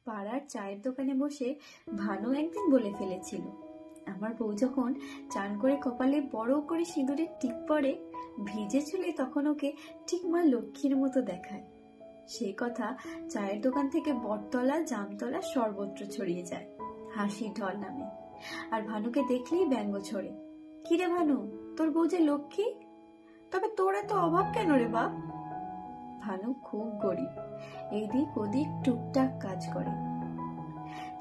পাড়ার চায়ের দোকানে বসে ভানু একদিন বলে ফেলেছিল, আমার বউ যখন চান করে কপালে বড় করে সিঁদুরের টিপ পরে ভিজে চুলে তখন ওকে ঠিক মা লক্ষ্মীর মতো দেখায়। সেই কথা চায়ের দোকান থেকে বটতলা জামতলা সর্বত্র ছড়িয়ে যায় হাসির ঢল নামে। আর ভানুকে দেখলেই ব্যঙ্গ ছড়ে, কিরে ভানু, তোর বউ যে লক্ষ্মী, তবে তোর এত অভাব কেন রে বাপ? ভানু খুব গরিব, এদিক ওদিক টুকটাক কাজ করে।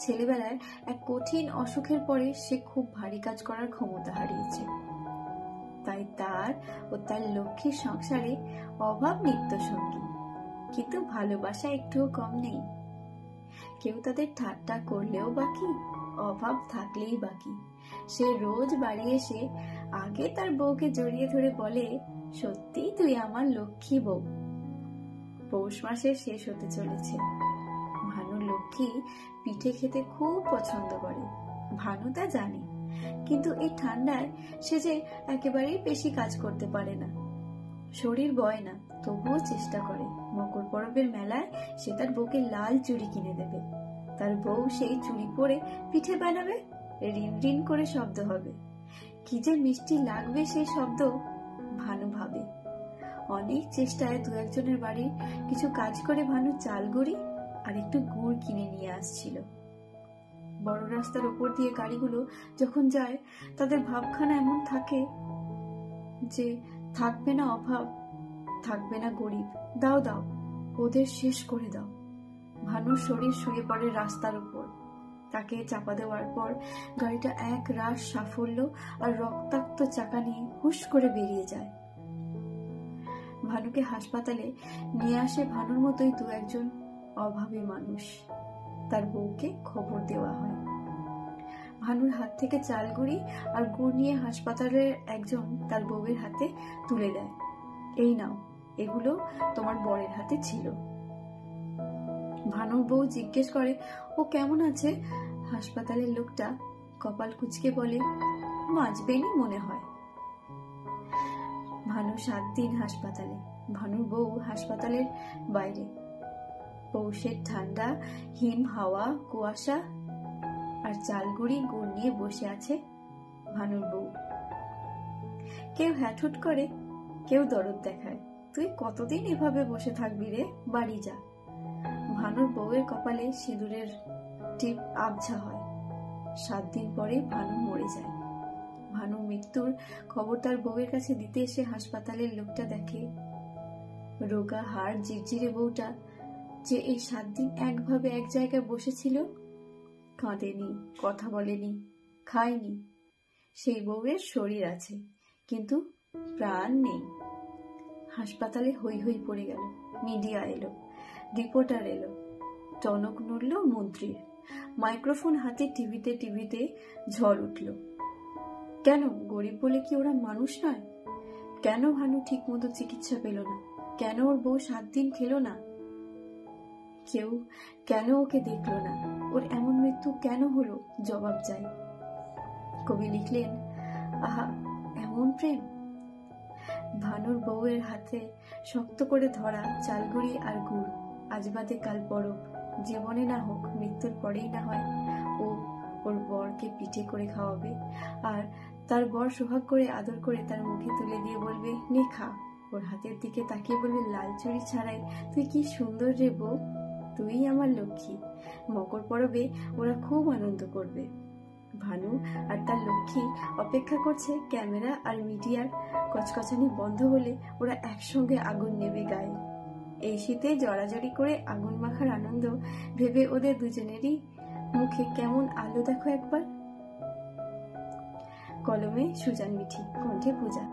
ছেলেবেলায় এক কঠিন অসুখের পরে সে খুব ভারী কাজ করার ক্ষমতা হারিয়েছে। তাই তার ও তার লক্ষ্মীর সংসারে অভাব নিত্য সঙ্গী, কিন্তু ভালোবাসা একটুও কম নেই। কেউ তাদের ঠাট্টা করলেও বাকি, অভাব থাকলেই বাকি। সে রোজ বাড়ি এসে আগে তার বউকে জড়িয়ে ধরে বলে, সত্যি তুই আমার লক্ষ্মী বউ। পৌষ মাসের শেষ হতে চলেছে। ভানু লক্ষ্মী পিঠে খেতে খুব পছন্দ করে, ভানু তা জানে, কিন্তু এই ঠান্ডায় সে যে একেবারেই বেশি কাজ করতে পারে না, শরীর বয় না, তবুও চেষ্টা করে। মকর পরবের মেলায় সে তার বউকে লাল চুড়ি কিনে দেবে। তার বউ সেই চুড়ি পরে পিঠে বানাবে, রিন রিন করে শব্দ হবে, কি যে মিষ্টি লাগবে সেই শব্দ। ভানু ভাবে। অনেক চেষ্টায় দু একজনের বাড়ি কিছু কাজ করে ভানু চাল গুঁড়ি আর একটু গুড় কিনে নিয়ে আসছিল। বড় রাস্তার উপর দিয়ে গাড়িগুলো যখন যায় তাদের ভাবখানা এমন থাকে যে থাকবে না অভাব, থাকবে না গরিব, দাও দাও, ওদের শেষ করে দাও। ভানুর শরীর শুয়ে পড়ে রাস্তার উপর। তাকে চাপা দেওয়ার পর গাড়িটা এক রাশ সাফল্য আর রক্তাক্ত চাকা নিয়ে হুশ করে বেরিয়ে যায়। ভানুকে হাসপাতালে নিয়ে আসে ভানুর মতোই দু একজন অভাবী মানুষ। তার বউকে খবর দেওয়া হয়। ভানুর হাত থেকে চাল গুঁড়ি আর গুড় নিয়ে হাসপাতালের একজন তার বউয়ের হাতে তুলে দেয়, এই নাও, এগুলো তোমার বরের হাতে ছিল। ভানুর বউ জিজ্ঞেস করে, ও কেমন আছে? হাসপাতালের লোকটা কপাল কুঁচকে বলে, বাঁচবেনি মনে হয়। ভানু 7 দিন হাসপাতালে। ভানুর বউ হাসপাতালের বাইরে। পৌষের ঠান্ডা, হিম হাওয়া, কুয়াশা আর চালগুড়ি গুড় নিয়ে বসে আছে ভানুর বউ। কেউ হ্যাটহুট করে, কেউ দরদ দেখায়, তুই কতদিন এভাবে বসে থাকবি রে, বাড়ি যা। ভানুর বউয়ের কপালে সিঁদুরের টিপ আবছা হয়। 7 দিন পরে ভানু মরে যায়। ভানুর মৃত্যুর খবর তার বউয়ের কাছে দিতে এসে হাসপাতালের লোকটা দেখে রোগা হাড় জিরজিরে বউটা যে এই 7 দিন একভাবে এক জায়গায় বসেছিল, কাঁদেনি, কথা বলেনি, খায়নি, সেই বউয়ের শরীর আছে কিন্তু প্রাণ নেই। হাসপাতালে হই হই পড়ে গেল। মিডিয়া এলো, রিপোর্টার এলো, টনক নড়ল মন্ত্রীর। মাইক্রোফোন হাতে টিভিতে টিভিতে ঝড় উঠল। কেন, গরিব বলে কি ওরা মানুষ নয়? কেন ভানু ঠিক মতো চিকিৎসা পেল না? কেন ওর বউ 7 দিন খেলো না? কেউ কেন ওকে দেখলো না? ওর এমন মৃত্যু কেন হলো? জবাব চাই। কবি লিখলেন, আহা এমন প্রেম। ভানুর বউয়ের হাতে শক্ত করে ধরা চালগুড়ি আর গুড়, আজ বাদে কাল পরব, জীবনে না হোক মৃত্যুর পরেই না হয় ও ওর বরকে পিঠে করে খাওয়াবে, আর তার বর সোহাগ করে আদর করে তার মুখে তুলে দিয়ে বলবে, নে খা। ওর হাতের দিকে তাকিয়ে বলবে, লাল চুড়ি ছাড়াই তুই কি সুন্দর রে বউ, তুই আমার লক্ষ্মী। মকর পরবে ওরা খুব আনন্দ করবে। ভানু আর তার লক্ষ্মী অপেক্ষা করছে ক্যামেরা আর মিডিয়ার কচকচানি বন্ধ হলে ওরা একসঙ্গে আগুন নেবে গায়ে। এই শীতে জড়াজড়ি করে আগুন মাখার আনন্দ ভেবে ওদের দুজনেরই মুখে কেমন আলো দেখো একবার। কলমে সুজান মিঠি, কণ্ঠে পূজা।